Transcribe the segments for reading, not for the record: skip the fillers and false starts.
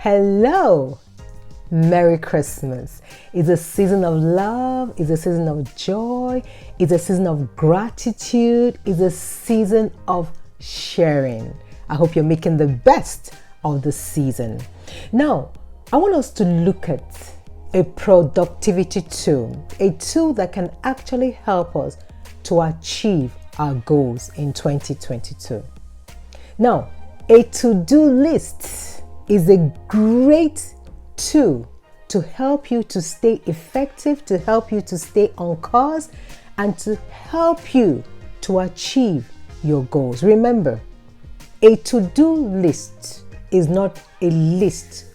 Hello, Merry Christmas. It's a season of love, it's a season of joy, it's a season of gratitude, it's a season of sharing. I hope you're making the best of the season. Now, I want us to look at a productivity tool, a tool that can actually help us to achieve our goals in 2022. Now, a to-do list is a great tool to help you to stay effective, to help you to stay on course, and to help you to achieve your goals. Remember, a to-do list is not a list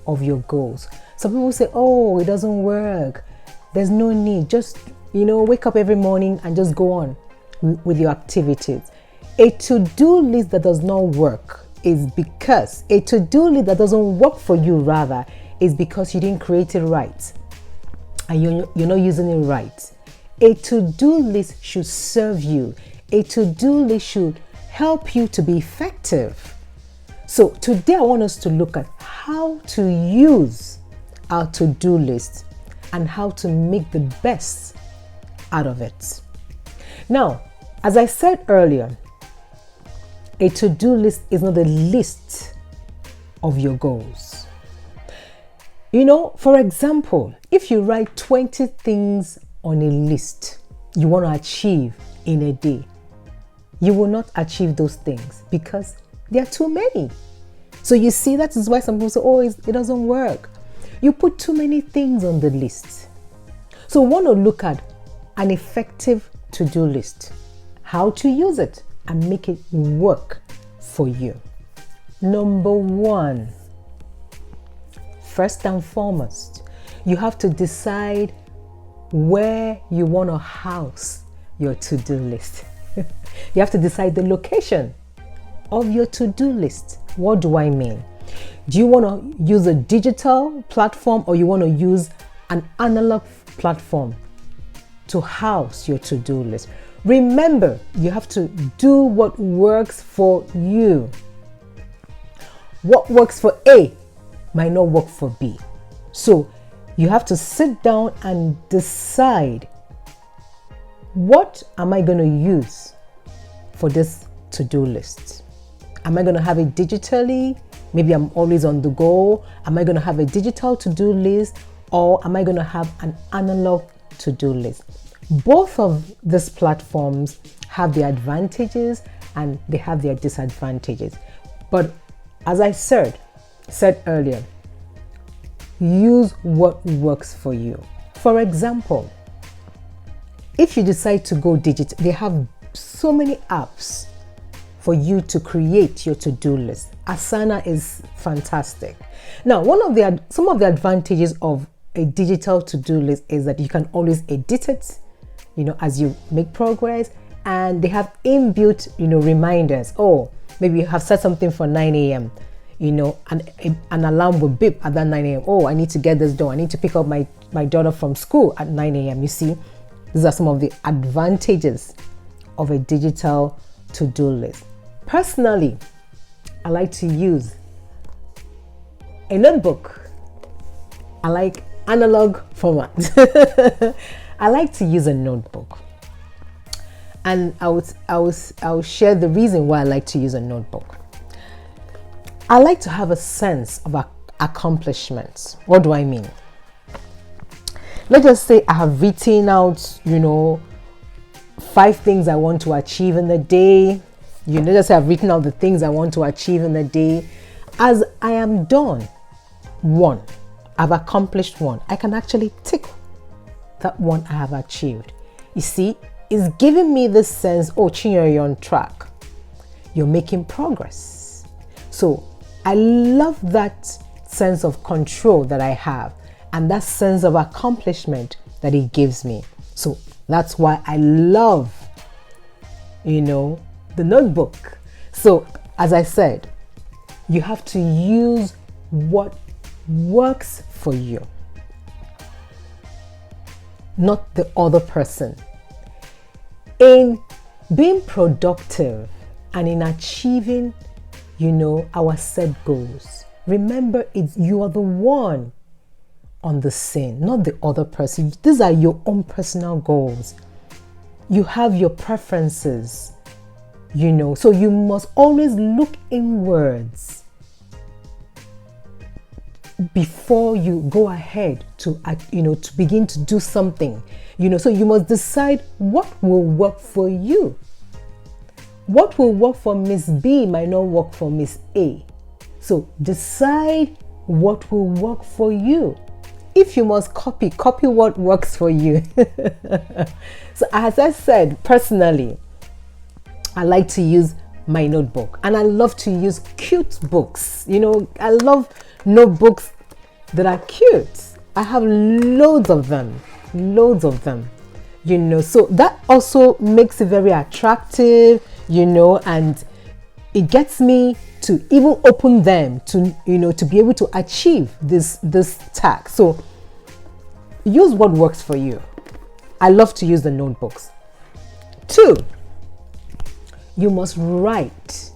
of your goals. Some people say, oh, it doesn't work. There's no need. Just, wake up every morning and just go on with your activities. A to-do list that does not work is because a to-do list that doesn't work for you rather is because you didn't create it right and you're not using it right. A to-do list should serve you. A to-do list should help you to be effective. So today I want us to look at how to use our to-do list and how to make the best out of it. Now, as I said earlier, a to-do list is not a list of your goals. For example, if you write 20 things on a list you want to achieve in a day, you will not achieve those things because there are too many. So you see, that is why some people say, oh, it doesn't work. You put too many things on the list. So we want to look at an effective to-do list, how to use it and make it work for you. Number one, first and foremost, you have to decide where you want to house your to-do list. You have to decide the location of your to-do list. What do I mean? Do you want to use a digital platform or you want to use an analog platform to house your to-do list? Remember, you have to do what works for you. What works for A might not work for B. So you have to sit down and decide, what am I going to use for this to-do list? Am I going to have it digitally? Maybe I'm always on the go. Am I going to have a digital to-do list or am I going to have an analog to-do list? Both of these platforms have their advantages and they have their disadvantages. But as I said earlier, use what works for you. For example, if you decide to go digital, they have so many apps for you to create your to-do list. Asana is fantastic. Now, some of the advantages of a digital to-do list is that you can always edit it, as you make progress, and they have inbuilt, reminders. Oh, maybe you have set something for 9 a.m., and an alarm will beep at that 9 a.m. Oh, I need to get this done. I need to pick up my daughter from school at 9 a.m. You see, these are some of the advantages of a digital to-do list. Personally, I like to use a notebook. I like analog format. I like to use a notebook. And I will share the reason why I like to use a notebook. I like to have a sense of accomplishments. What do I mean? Let's just say I have written out, 5 things I want to achieve in the day. Just say I've written out the things I want to achieve in the day. As I am done one, I've accomplished one, I can actually tick that one I have achieved. You see, it's giving me this sense, oh, Chinyere, you're on track. You're making progress. So I love that sense of control that I have and that sense of accomplishment that it gives me. So that's why I love, the notebook. So as I said, you have to use what works for you, not the other person. In being productive and in achieving, our set goals, Remember, you are the one on the scene, not the other person. These are your own personal goals. You have your preferences, so you must always look inwards before you go ahead to begin to do something. So you must decide what will work for you. What will work for Miss B might not work for Miss A. So decide what will work for you. If you must copy what works for you. So as I said, personally, I like to use my notebook, and I love to use cute books. I love notebooks that are cute. I have loads of them. So that also makes it very attractive, and it gets me to even open them to be able to achieve this task. So use what works for you. I love to use the notebooks. 2, you must write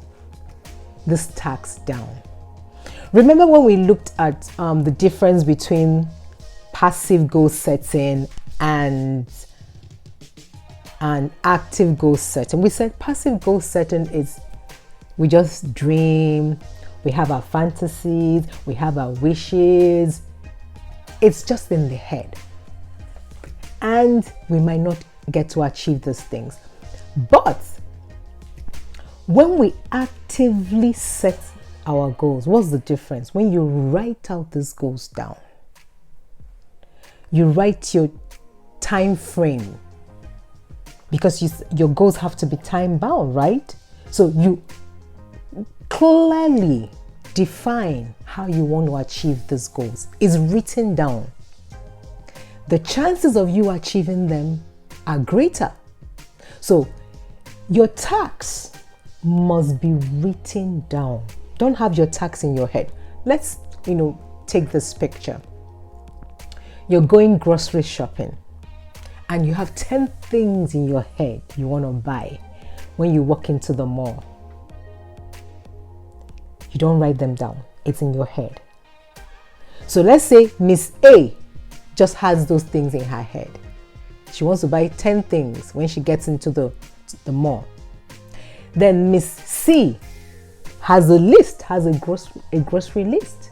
this task down. Remember when we looked at the difference between passive goal setting and active goal setting? We said passive goal setting is we just dream, we have our fantasies, we have our wishes. It's just in the head. And we might not get to achieve those things. But when we actively set our goals, what's the difference? When you write out these goals down, you write your time frame, because your goals have to be time bound, right? So you clearly define how you want to achieve these goals. It's written down. The chances of you achieving them are greater. So your tasks must be written down. Don't have your tasks in your head. Let's, take this picture. You're going grocery shopping and you have 10 things in your head you want to buy when you walk into the mall. You don't write them down. It's in your head. So let's say Miss A just has those things in her head. She wants to buy 10 things when she gets into the mall. Then Miss C has a grocery list.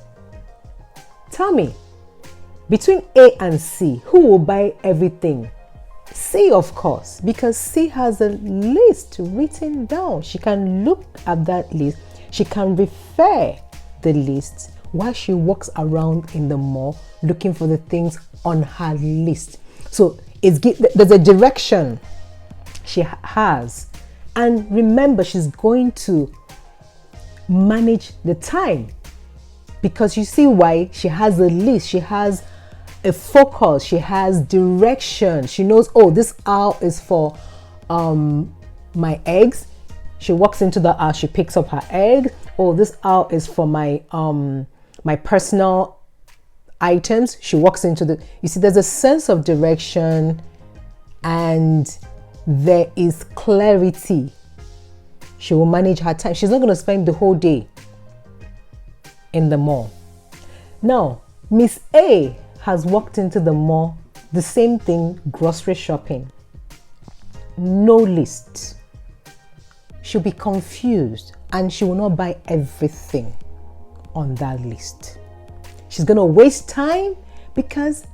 Tell me, between A and C, who will buy everything? C, of course, because C has a list written down. She can look at that list. She can refer the list while she walks around in the mall looking for the things on her list. So there's a direction she has. And remember, she's going to manage the time, because you see why? She has a list. She has a focus. She has direction. She knows, this aisle is for my eggs. She walks into the aisle, she picks up her egg. This aisle is for my personal items. She walks into you see, there's a sense of direction and there is clarity. She will manage her time. She's not going to spend the whole day in the mall. Now, Miss A has walked into the mall, the same thing, grocery shopping. No list. She'll be confused and she will not buy everything on that list. She's going to waste time because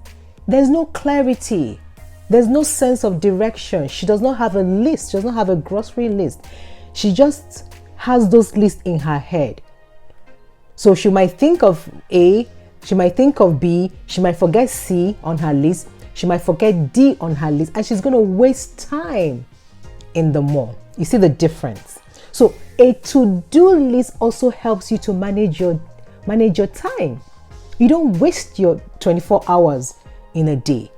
there's no clarity. There's no sense of direction. She does not have a list. She does not have a grocery list. She just has those lists in her head. So she might think of A, she might think of B, she might forget C on her list, she might forget D on her list, and she's going to waste time in the mall. You see the difference? So a to-do list also helps you to manage your time. You don't waste your 24 hours in a day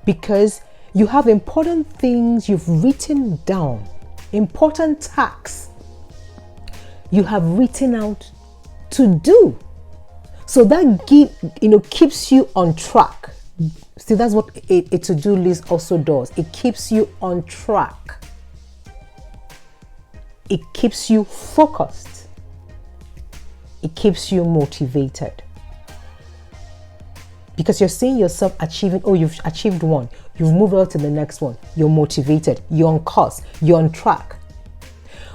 because you have important things you've written down, important tasks you have written out to do. So that keeps you on track. See, that's what a to-do list also does. It keeps you on track. It keeps you focused. it keeps you motivated. Because you're seeing yourself achieving, oh, you've achieved one, you've moved on to the next one, you're motivated, you're on course, you're on track.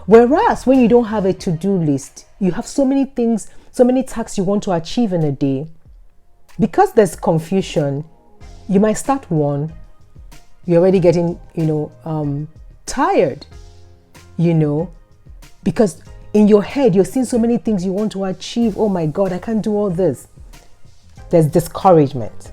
Whereas when you don't have a to-do list, you have so many things, so many tasks you want to achieve in a day. Because there's confusion, you might start one, you're already getting, tired, because in your head, you're seeing so many things you want to achieve. Oh my God, I can't do all this. There's discouragement.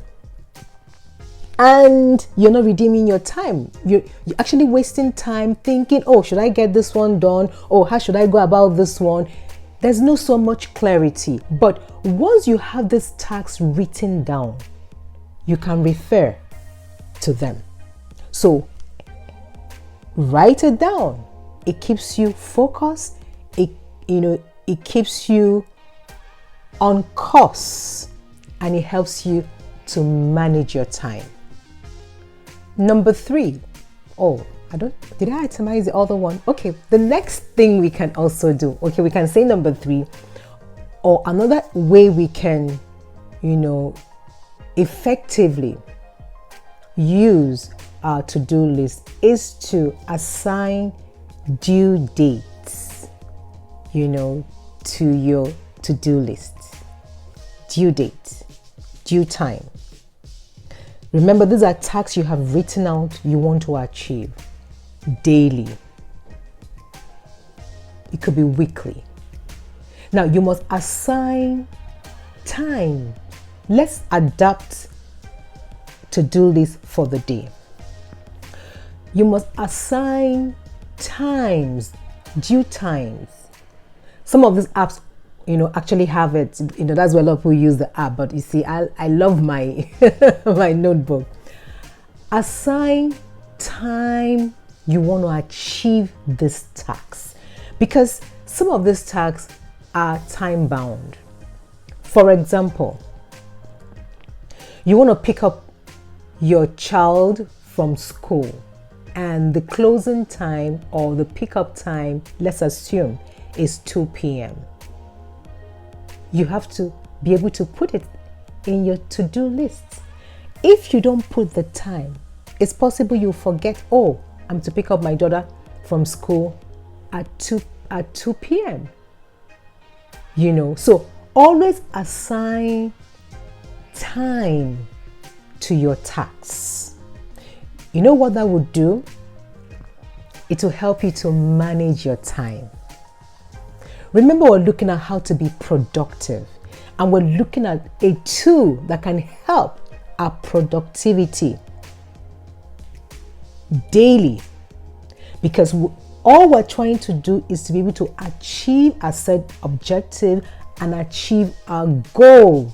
And you're not redeeming your time. You're actually wasting time thinking, oh, should I get this one done? Oh, how should I go about this one? There's no so much clarity. But once you have this tasks written down, you can refer to them. So write it down. It keeps you focused. It keeps you on course, and it helps you to manage your time. Number 3. Did I itemize the other one? Okay, the next thing we can also do, we can say number 3, or another way we can, effectively use our to-do list is to assign due dates, to your to-do list. Due date, due time. Remember, these are tasks you have written out you want to achieve daily. It could be weekly. Now, you must assign time. Let's adapt to-do list for the day. You must assign times, due times. Some of these apps actually have it. That's where a lot of people use the app. But you see, I love my my notebook. Assign time you want to achieve this task, because some of these tasks are time bound. For example, you want to pick up your child from school, and the closing time or the pickup time, let's assume, is 2 p.m. You have to be able to put it in your to-do list. If you don't put the time, it's possible you forget, oh, I'm to pick up my daughter from school at 2 p.m. So always assign time to your tasks. You know what that would do? It will help you to manage your time. Remember, we're looking at how to be productive, and we're looking at a tool that can help our productivity daily, because all we're trying to do is to be able to achieve a set objective and achieve our goals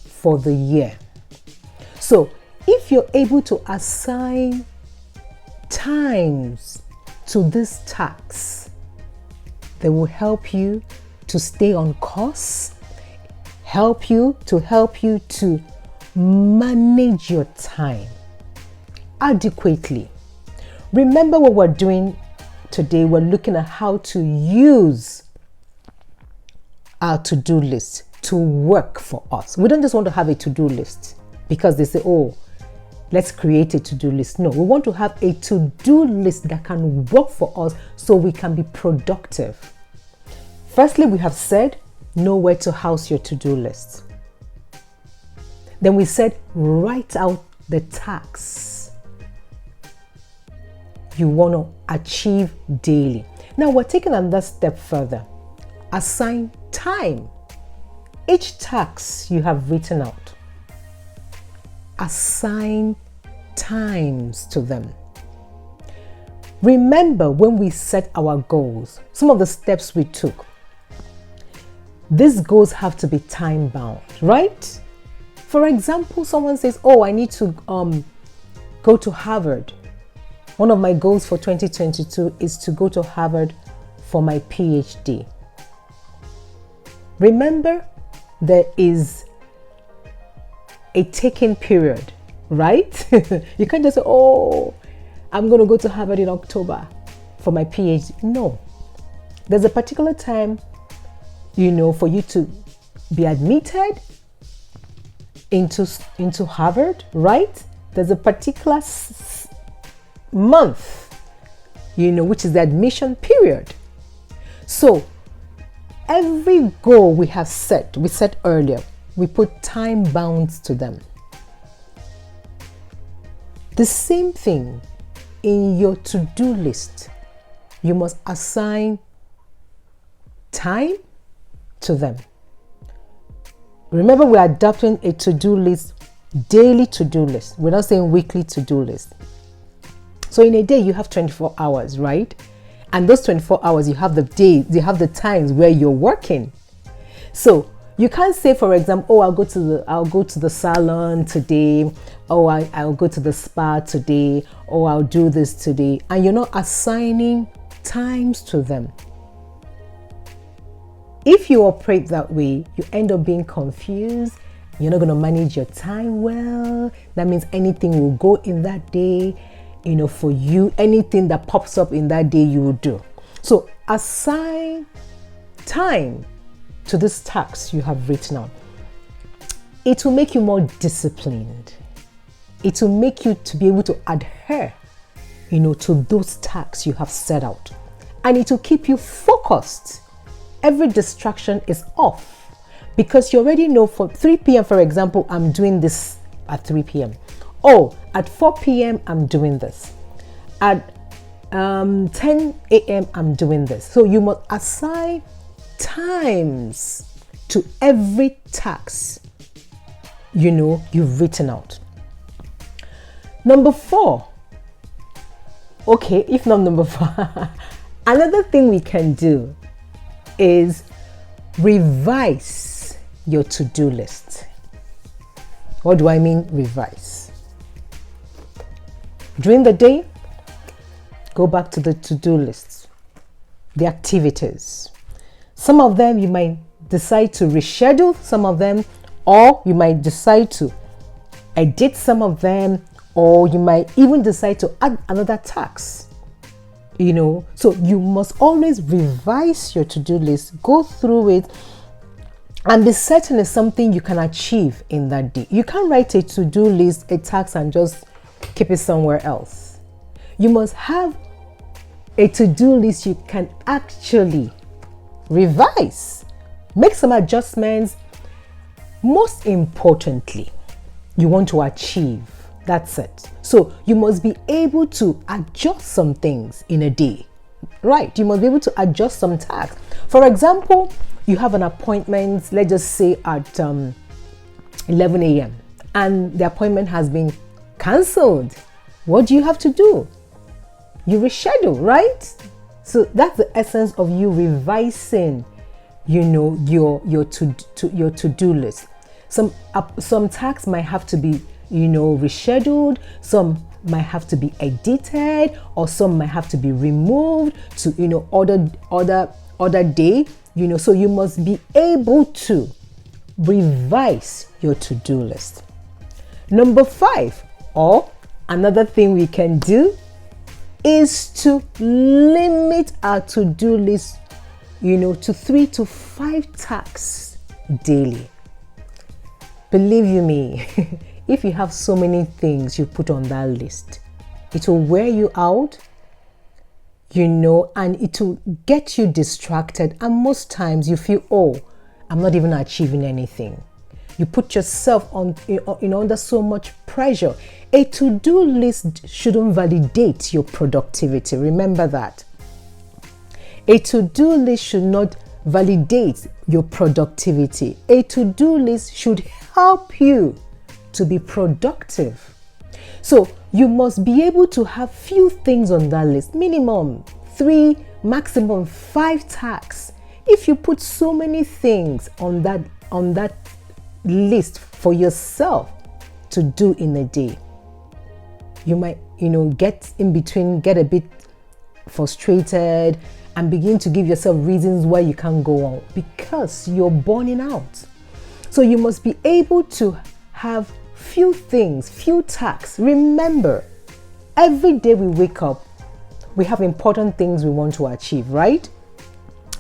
for the year. So if you're able to assign times to these tasks, they will help you to stay on course, help you to manage your time adequately. Remember what we're doing today. We're looking at how to use our to-do list to work for us. We don't just want to have a to-do list because they say, oh, let's create a to-do list. No, we want to have a to-do list that can work for us so we can be productive. Firstly, we have said, know where to house your to-do list. Then we said, write out the tasks you want to achieve daily. Now we're taking another step further. Assign time. Each task you have written out, assign times to them. Remember, when we set our goals, some of the steps we took, these goals have to be time bound, right? For example, someone says, oh, I need to go to Harvard. One of my goals for 2022 is to go to Harvard for my PhD. Remember, there is a taking period, right? You can't just say, oh, I'm going to go to Harvard in October for my PhD. No. There's a particular time for you to be admitted into Harvard, right? There's a particular month, which is the admission period. So every goal we set earlier, we put time bounds to them. The same thing in your to-do list. You must assign time to them. Remember, we're adopting a to-do list, daily to-do list. We're not saying weekly to-do list. So in a day, you have 24 hours, right? And those 24 hours, you have the days, you have the times where you're working. So you can't say, for example, I'll go to the salon today, or I'll go to the spa today, or I'll do this today, and you're not assigning times to them. If you operate that way, you end up being confused. You're not going to manage your time well. That means anything will go in that day, for you. Anything that pops up in that day, you will do. So assign time to this task you have written out. It will make you more disciplined. It will make you to be able to adhere, to those tasks you have set out. And it will keep you focused. Every distraction is off because you already know for 3 p.m., for example, I'm doing this at 3 p.m. Oh, at 4 p.m., I'm doing this. At 10 a.m., I'm doing this. So you must assign times to every task, you've written out. Number 4. Okay, if not number 4, another thing we can do is revise your to-do list. What do I mean revise? During the day, go back to the to-do lists, the activities. Some of them you might decide to reschedule some of them, or you might decide to edit some of them, or you might even decide to add another task. So you must always revise your to-do list, go through it, and be certain it's something you can achieve in that day. You can't write a to-do list, a task, and just keep it somewhere else. You must have a to-do list you can actually revise, make some adjustments. Most importantly, you want to achieve. That's it. So you must be able to adjust some things in a day, right? You must be able to adjust some tasks. For example, you have an appointment, let's just say at 11 a.m. and the appointment has been cancelled. What do you have to do? You reschedule, right? So that's the essence of you revising, your to-do list. Some tasks might have to be rescheduled, some might have to be edited, or some might have to be removed to other day. So you must be able to revise your to-do list. Number 5, or another thing we can do, is to limit our to-do list to 3 to 5 tasks daily. Believe you me, if you have so many things you put on that list, it will wear you out, and it will get you distracted. And most times you feel, oh, I'm not even achieving anything. You put yourself under so much pressure. A to-do list shouldn't validate your productivity. Remember that. A to-do list should not validate your productivity. A to-do list should help you to be productive. So you must be able to have few things on that list, minimum 3, maximum 5 tasks. If you put so many things on that list for yourself to do in a day, you might get in between, get a bit frustrated, and begin to give yourself reasons why you can't go on because you're burning out. So you must be able to have few things, few tasks. Remember, every day we wake up, we have important things we want to achieve, right?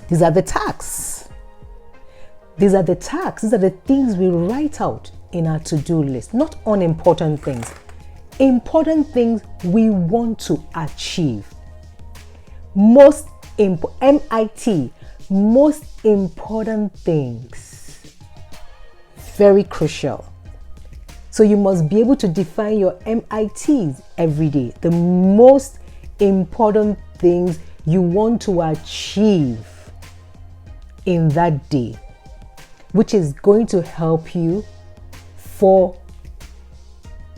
These are the tasks. These are the tasks, these are the things we write out in our to-do list, not unimportant things. Important things we want to achieve. Most important things. Very crucial. So you must be able to define your MITs every day. The most important things you want to achieve in that day, which is going to help you for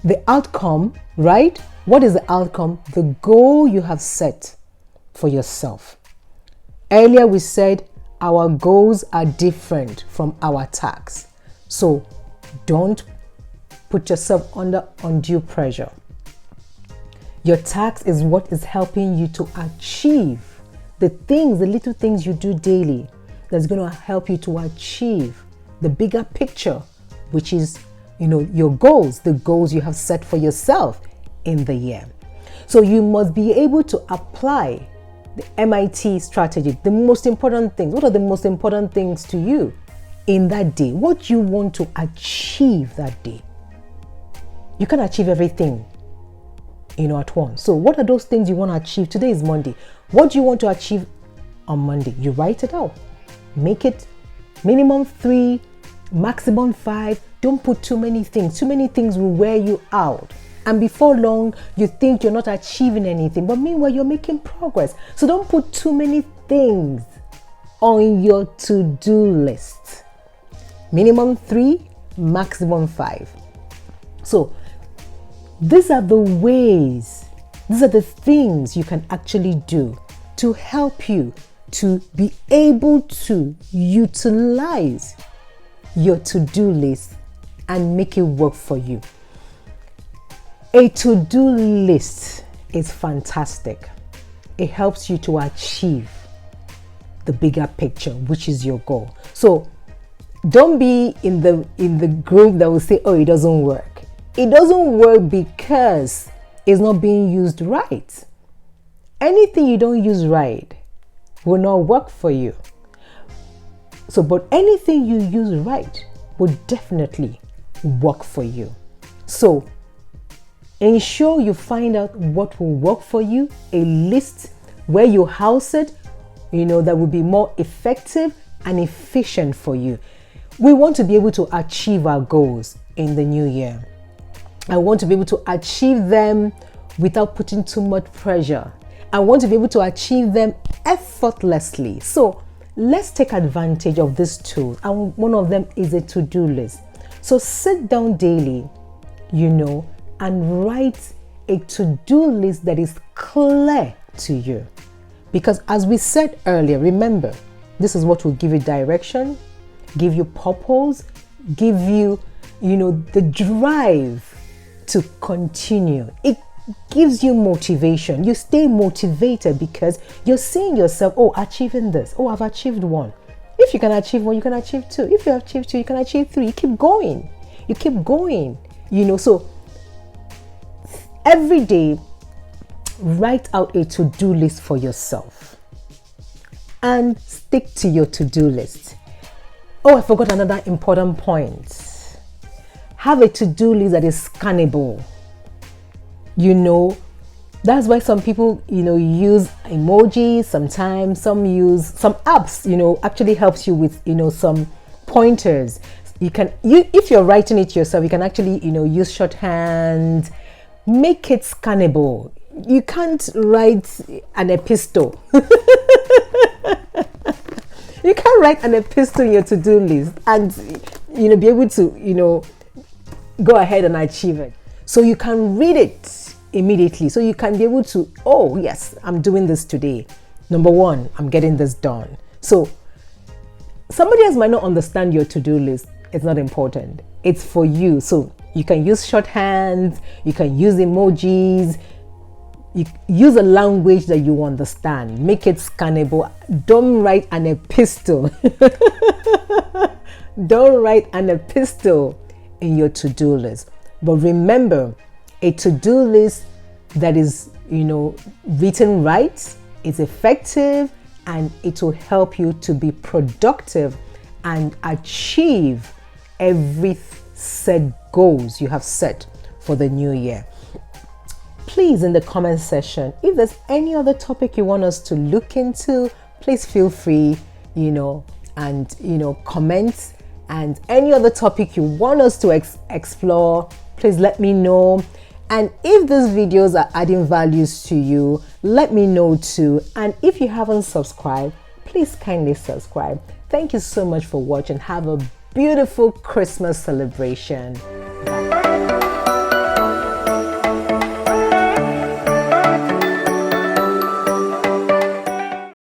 the outcome, right? What is the outcome? The goal you have set for yourself. Earlier we said our goals are different from our tasks. So don't put yourself under undue pressure. Your task is what is helping you to achieve the things, the little things you do daily that's going to help you to achieve the bigger picture, which is, your goals, the goals you have set for yourself in the year. So you must be able to apply the MIT strategy, the most important things. What are the most important things to you in that day? What you want to achieve that day? You can achieve everything, at once. So what are those things you want to achieve? Today is Monday. What do you want to achieve on Monday? You write it out. Make it minimum 3, maximum 5. Don't put too many things. Too many things will wear you out. And before long, you think you're not achieving anything. But meanwhile, you're making progress. So don't put too many things on your to-do list. Minimum 3, maximum 5. So these are the ways, these are the things you can actually do to help you to be able to utilize your to-do list and make it work for you. A to-do list is fantastic. It helps you to achieve the bigger picture, which is your goal. So don't be in the group that will say, oh, it doesn't work. It doesn't work because it's not being used right. Anything you don't use right will not work for you. So, but anything you use right will definitely work for you. So, ensure you find out what will work for you, a list where you house it, that will be more effective and efficient for you. We want to be able to achieve our goals in the new year. I want to be able to achieve them without putting too much pressure. I want to be able to achieve them effortlessly. So let's take advantage of this tool. And one of them is a to-do list. So sit down daily, and write a to-do list that is clear to you. Because as we said earlier, remember, this is what will give you direction, give you purpose, give you, the drive to continue. It gives you motivation. You stay motivated because you're seeing yourself, achieving this. I've achieved 1. If you can achieve 1, you can achieve 2. If you achieve 2, you can achieve 3. You keep going. So every day, write out a to-do list for yourself and stick to your to-do list. I forgot another important point. Have a to-do list that is scannable. That's why some people, use emojis sometimes. Some apps, actually helps you with, some pointers. If you're writing it yourself, you can actually, use shorthand. Make it scannable. You can't write an epistle. You can't write an epistle in your to-do list and, be able to, go ahead and achieve it. So you can read it immediately. So you can be able to, yes, I'm doing this today. Number 1, I'm getting this done. So somebody else might not understand your to-do list. It's not important. It's for you. So you can use shorthand, you can use emojis, you use a language that you understand. Make it scannable. Don't write an epistle. Don't write an epistle in your to-do list. But remember, a to-do list that is, written right, is effective, and it will help you to be productive and achieve every set goals you have set for the new year. Please, in the comment section, if there's any other topic you want us to look into, please feel free, and comment. And any other topic you want us to explore, please let me know. And if these videos are adding values to you, let me know too. And if you haven't subscribed, please kindly subscribe. Thank you so much for watching. Have a beautiful Christmas celebration.